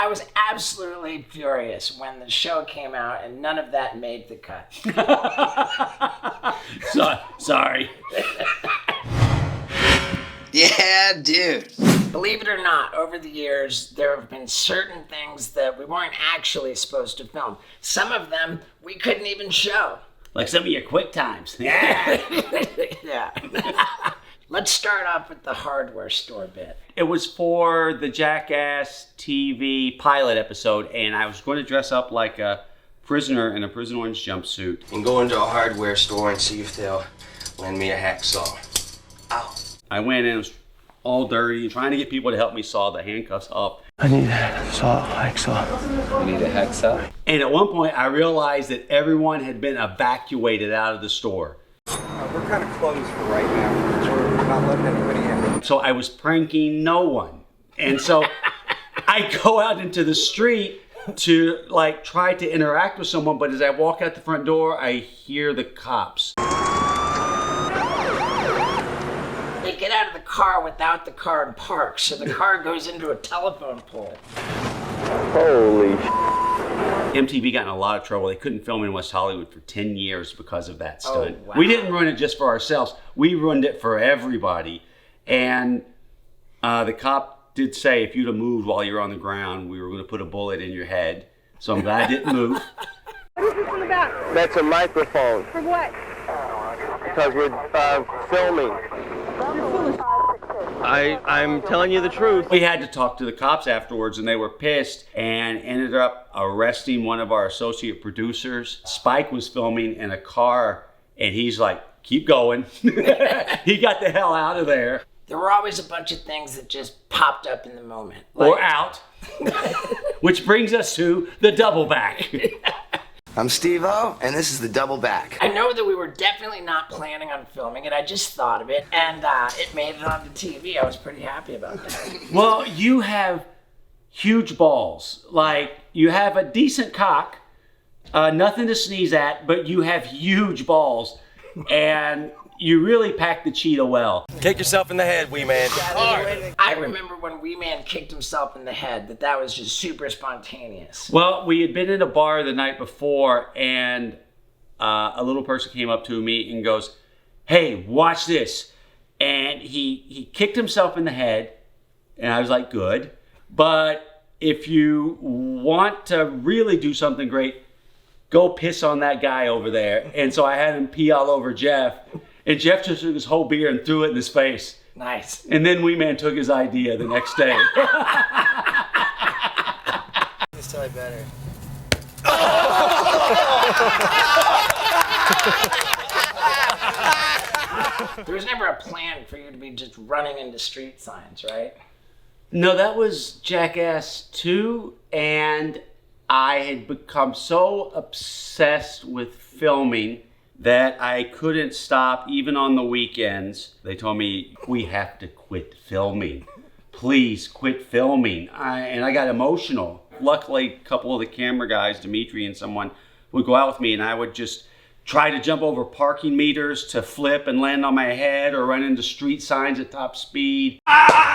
I was absolutely furious when the show came out and none of that made the cut. Sorry. Yeah, dude. Believe it or not, over the years, there have been certain things that we weren't actually supposed to film. Some of them we couldn't even show. Like some of your quick times. Yeah. Let's start off with the hardware store bit. It was for the Jackass TV pilot episode, and I was going to dress up like a prisoner in a Prison Orange jumpsuit. And go into a hardware store and see if they'll lend me a hacksaw. Ow. I went in, it was all dirty, trying to get people to help me saw the handcuffs off. I need a hacksaw. You need a hacksaw? And at one point, I realized that everyone had been evacuated out of the store. We're kind of closed for right now. We're not letting anybody in. So I was pranking no one. And so I go out into the street to like try to interact with someone, but as I walk out the front door, I hear the cops. They get out of the car without the car in park, so the car goes into a telephone pole. Holy MTV got in a lot of trouble. They couldn't film in West Hollywood for 10 years because of that stunt. Oh, wow. We didn't ruin it just for ourselves. We ruined it for everybody. And the cop did say if you'd have moved while you were on the ground, we were going to put a bullet in your head. So I'm glad I didn't move. What is this one about? That's a microphone, For what? because we're filming. You're foolish. I'm telling you the truth. We had to talk to the cops afterwards, and they were pissed and ended up arresting one of our associate producers. Spike was filming in a car, and he's like, keep going. He got the hell out of there. There were always a bunch of things that just popped up in the moment. Or out. Which brings us to the double back. I'm Steve-O, and this is the double back. I know that we were definitely not planning on filming it. I just thought of it, and it made it onto TV. I was pretty happy about that. Well, you have huge balls. Like, you have a decent cock, nothing to sneeze at, but you have huge balls, and you really pack the Cheetah well. Kick yourself in the head, wee man. I remember when Wee Man kicked himself in the head, that was just super spontaneous. Well, we had been in a bar the night before, and a little person came up to me and goes, hey, watch this. And he kicked himself in the head, and I was like, good. But if you want to really do something great, go piss on that guy over there. And so I had him pee all over Jeff, and Jeff just took his whole beer and threw it in his face. Nice. And then Wee Man took his idea the next day. This time better. There was never a plan for you to be just running into street signs, right? No, that was Jackass 2, and I had become so obsessed with filming that I couldn't stop even on the weekends. They told me, we have to quit filming. Please quit filming. And I got emotional. Luckily, a couple of the camera guys, Dimitri and someone, would go out with me, and I would just try to jump over parking meters to flip and land on my head or run into street signs at top speed. Oh!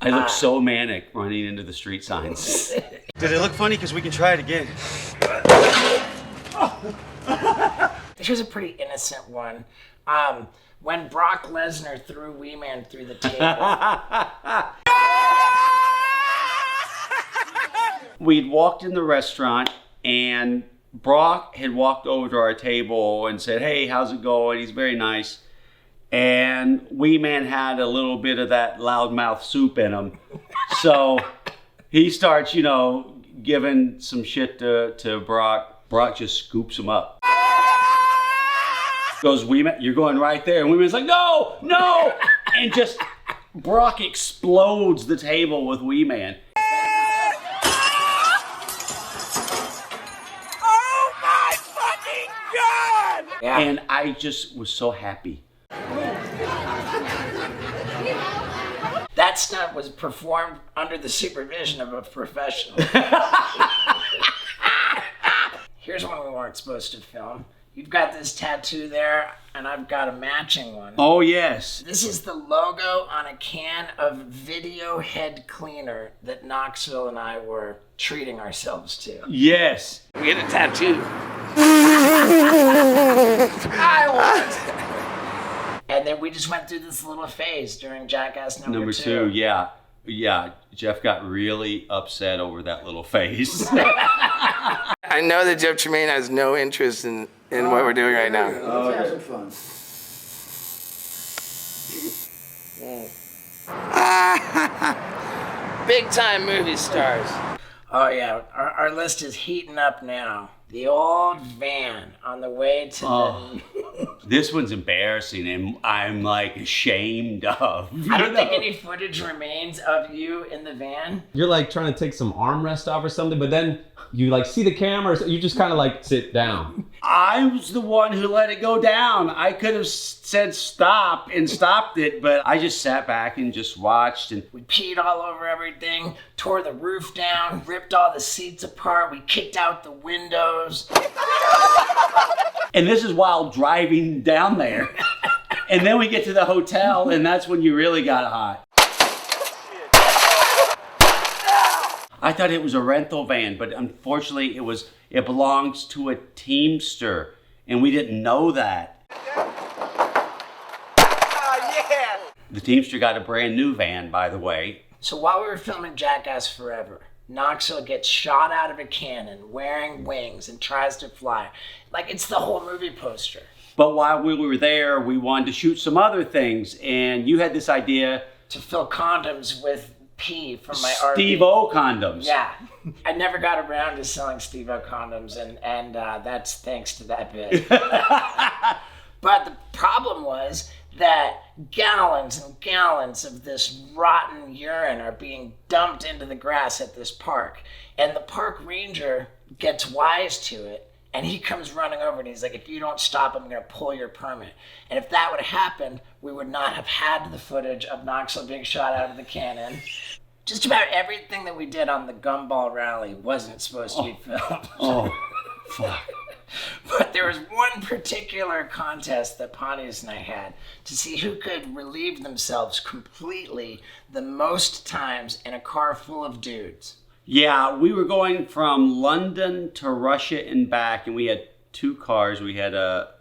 I look so manic running into the street signs. Did it look funny? Because we can try it again. This was a pretty innocent one. When Brock Lesnar threw Wee Man through the table. We'd walked in the restaurant, and Brock had walked over to our table and said, hey, how's it going? He's very nice. And Wee Man had a little bit of that loudmouth soup in him. So he starts, giving some shit to Brock. Brock just scoops him up. Goes, Wee Man, you're going right there. And Wee Man's like, no! And just Brock explodes the table with Wee Man. Oh my fucking God! Yeah. And I just was so happy. That stunt was performed under the supervision of a professional. Here's one we weren't supposed to film. You've got this tattoo there, and I've got a matching one. Oh, yes. This is the logo on a can of video head cleaner that Knoxville and I were treating ourselves to. Yes. We get a tattoo. I want. And then we just went through this little phase during Jackass number two. Yeah. Yeah, Jeff got really upset over that little phase. I know that Jeff Tremaine has no interest in what we're doing right now. Let's have some fun. Big time movie stars. Oh yeah, our list is heating up now. The old van on the way to This one's embarrassing and I'm like ashamed of. I don't think any footage remains of you in the van. You're like trying to take some armrest off or something, but then you like see the camera, so you just kind of like sit down. I was the one who let it go down. I could have said stop and stopped it, but I just sat back and just watched. And We peed all over everything, tore the roof down, ripped all the seats apart, we kicked out the windows. And this is while driving down there. And then we get to the hotel, and that's when you really got hot. I thought it was a rental van, but unfortunately it belongs to a Teamster, and we didn't know that. The Teamster got a brand new van, by the way. So while we were filming Jackass Forever, Knoxville gets shot out of a cannon wearing wings and tries to fly. Like it's the whole movie poster. But while we were there, we wanted to shoot some other things, and you had this idea. To fill condoms with pee from my RV. Steve-O condoms. Yeah. I never got around to selling Steve-O condoms, and that's thanks to that bit. But the problem was that gallons and gallons of this rotten urine are being dumped into the grass at this park. And the park ranger gets wise to it, and he comes running over and he's like, if you don't stop, I'm going to pull your permit. And if that would have happened, we would not have had the footage of Knoxville being shot out of the cannon. Just about everything that we did on the Gumball Rally wasn't supposed to be filmed. Oh, fuck. But there was one particular contest that Pontius and I had to see who could relieve themselves completely the most times in a car full of dudes. Yeah, we were going from London to Russia and back, and we had two cars. We had a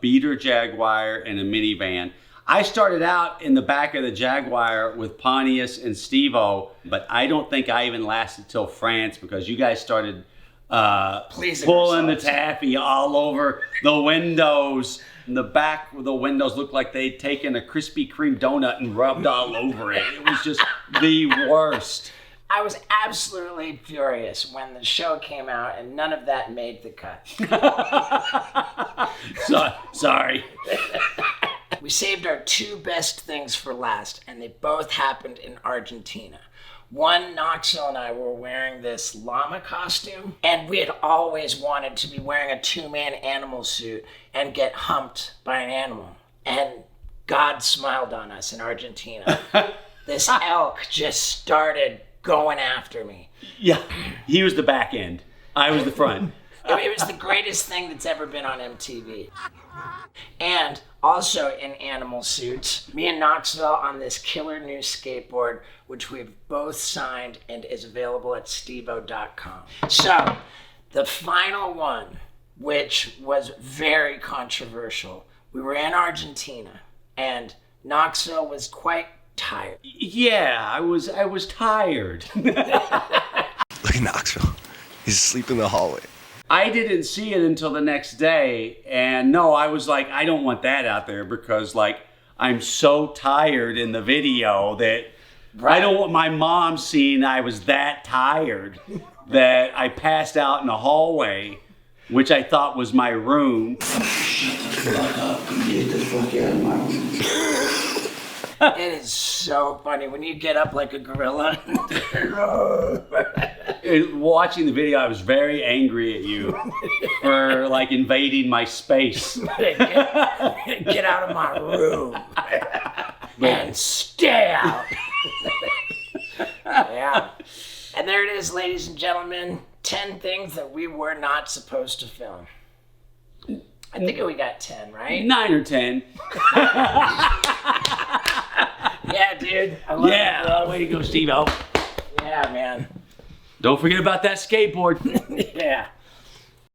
beater Jaguar and a minivan. I started out in the back of the Jaguar with Pontius and Steve-O, but I don't think I even lasted till France because you guys started pulling the taffy all over the windows. And the back of the windows looked like they'd taken a Krispy Kreme donut and rubbed all over it. It was just the worst. I was absolutely furious when the show came out and none of that made the cut. Sorry. We saved our two best things for last, and they both happened in Argentina. One, Knoxville and I were wearing this llama costume, and we had always wanted to be wearing a two-man animal suit and get humped by an animal. And God smiled on us in Argentina. This elk just started going after me. Yeah, he was the back end. I was the front. It was the greatest thing that's ever been on MTV. And also in animal suits, me and Knoxville on this killer new skateboard, which we've both signed and is available at steveo.com. So, the final one, which was very controversial, we were in Argentina, and Knoxville was quite tired. Yeah, I was tired. Look at Knoxville. He's asleep in the hallway. I didn't see it until the next day, and no, I was like, I don't want that out there because, like, I'm so tired in the video that I don't want my mom seeing I was that tired that I passed out in the hallway, which I thought was my room. Shut up and get the fuck out of my room. It is so funny when you get up like a gorilla. Watching the video, I was very angry at you for like invading my space. Get out of my room and stay out. Yeah. And there it is, ladies and gentlemen. 10 things that we were not supposed to film. I think we got 10, right? 9 or 10. Yeah, dude. I love Yeah, way to go, Steve-O. it. Yeah, man. Don't forget about that skateboard. Yeah.